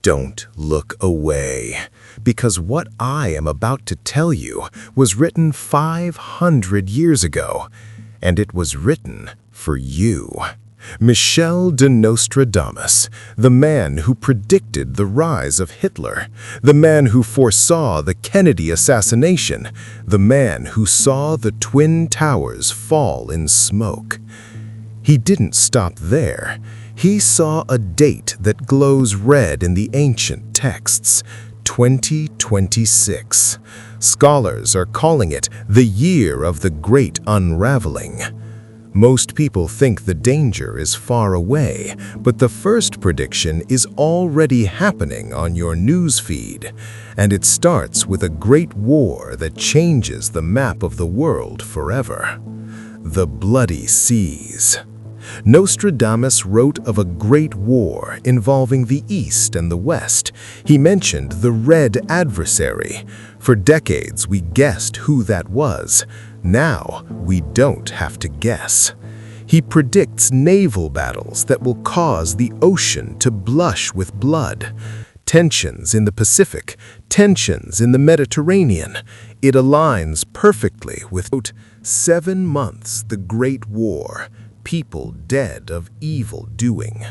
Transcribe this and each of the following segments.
Don't look away, because what I am about to tell you was written 500 years ago, and it was written for you. Michel de Nostradamus, the man who predicted the rise of Hitler, the man who foresaw the Kennedy assassination, the man who saw the Twin Towers fall in smoke. He didn't stop there. He saw a date that glows red in the ancient texts, 2026. Scholars are calling it the year of the great unraveling. Most people think the danger is far away, but the first prediction is already happening on your news feed, and it starts with a great war that changes the map of the world forever. The Bloody Seas. Nostradamus wrote of a great war involving the East and the West. He mentioned the Red Adversary. For decades, we guessed who that was. Now, we don't have to guess. He predicts naval battles that will cause the ocean to blush with blood. Tensions in the Pacific, tensions in the Mediterranean. It aligns perfectly with 7 months, the Great War. People dead of evil doing.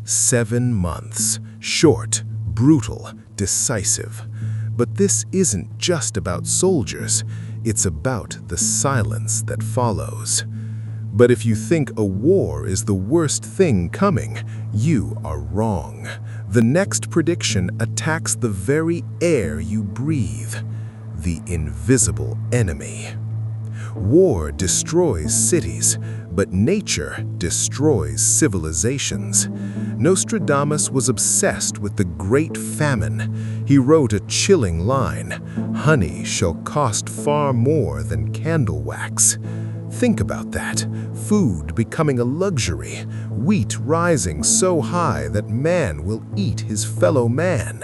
7 months. Short, brutal, decisive. But this isn't just about soldiers. It's about the silence that follows. But if you think a war is the worst thing coming, you are wrong. The next prediction attacks the very air you breathe. The invisible enemy. War destroys cities, but nature destroys civilizations. Nostradamus was obsessed with the Great Famine. He wrote a chilling line, "Honey shall cost far more than candle wax." Think about that. Food becoming a luxury, wheat rising so high that man will eat his fellow man.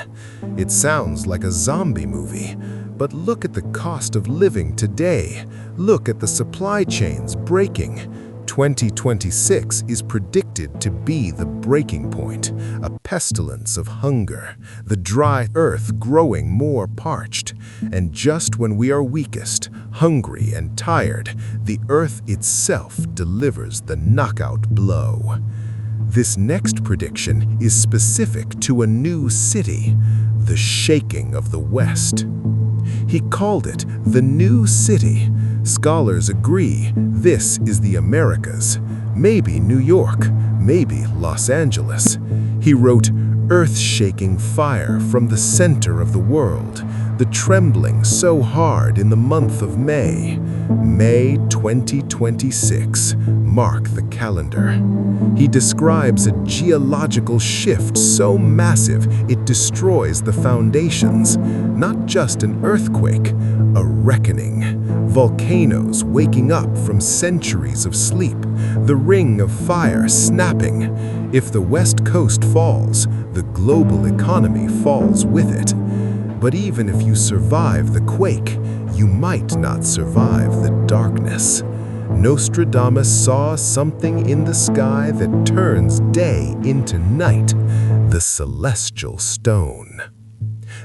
It sounds like a zombie movie. But look at the cost of living today. Look at the supply chains breaking. 2026 is predicted to be the breaking point, a pestilence of hunger, the dry earth growing more parched. And just when we are weakest, hungry and tired, the earth itself delivers the knockout blow. This next prediction is specific to a new city, the shaking of the West. He called it the New City. Scholars agree this is the Americas, maybe New York, maybe Los Angeles. He wrote, "Earth-shaking fire from the center of the world, the trembling so hard in the month of May. May 2026, mark the calendar." He describes a geological shift so massive it destroys the foundations. Not just an earthquake, a reckoning. Volcanoes waking up from centuries of sleep, the ring of fire snapping. If the West Coast falls, the global economy falls with it. But even if you survive the quake, you might not survive the darkness. Nostradamus saw something in the sky that turns day into night, the celestial stone.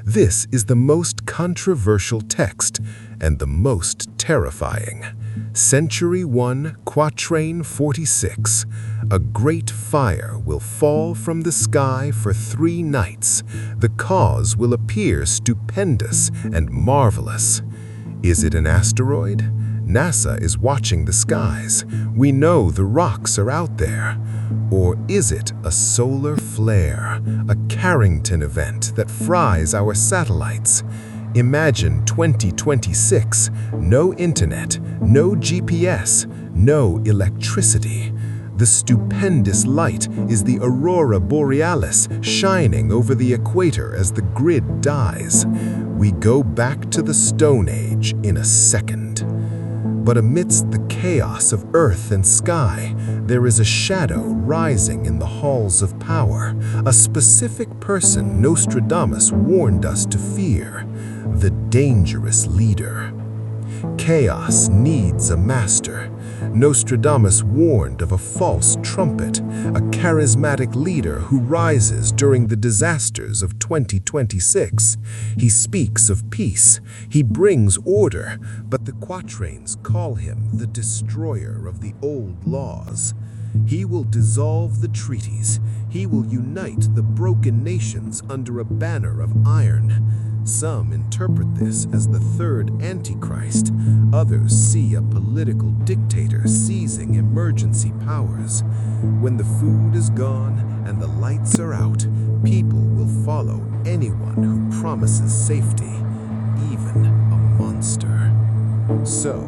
This is the most controversial text and the most terrifying. Century 1, Quatrain 46. A great fire will fall from the sky for 3 nights. The cause will appear stupendous and marvelous. Is it an asteroid? NASA is watching the skies. We know the rocks are out there. Or is it a solar flare, a Carrington event that fries our satellites? Imagine 2026, no internet, no GPS, no electricity. The stupendous light is the aurora borealis shining over the equator as the grid dies. We go back to the Stone Age in a second. But amidst the chaos of earth and sky, there is a shadow rising in the halls of power, a specific person Nostradamus warned us to fear, the dangerous leader. Chaos needs a master. Nostradamus warned of a false trumpet, a charismatic leader who rises during the disasters of 2026. He speaks of peace, he brings order, but the quatrains call him the destroyer of the old laws. He will dissolve the treaties, he will unite the broken nations under a banner of iron. Some interpret this as the third Antichrist. Others see a political dictator seizing emergency powers. When the food is gone and the lights are out, people will follow anyone who promises safety, even a monster. So,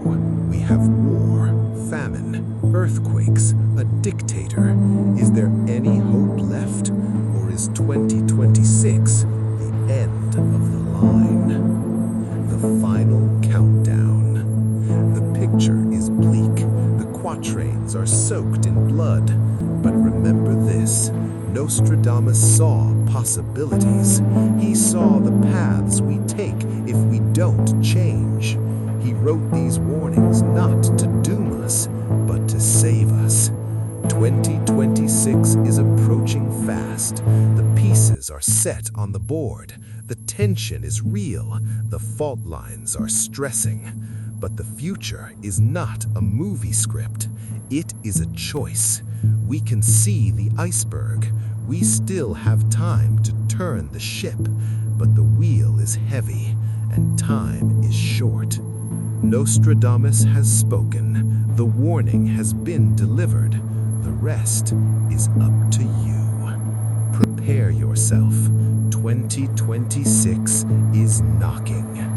we have war, famine, earthquakes, a dictator. Is there any hope left? Or is 2026 the end of the line? The final countdown. The picture is bleak. The quatrains are soaked in blood. But remember this, Nostradamus saw possibilities. He saw the paths we take if we don't change. He wrote these warnings not to doom us, but to save us. 2026 is approaching fast. The pieces are set on the board. The tension is real. The fault lines are stressing. But the future is not a movie script. It is a choice. We can see the iceberg. We still have time to turn the ship, but the wheel is heavy and time is short. Nostradamus has spoken. The warning has been delivered. The rest is up to you. Prepare yourself. 2026 is knocking.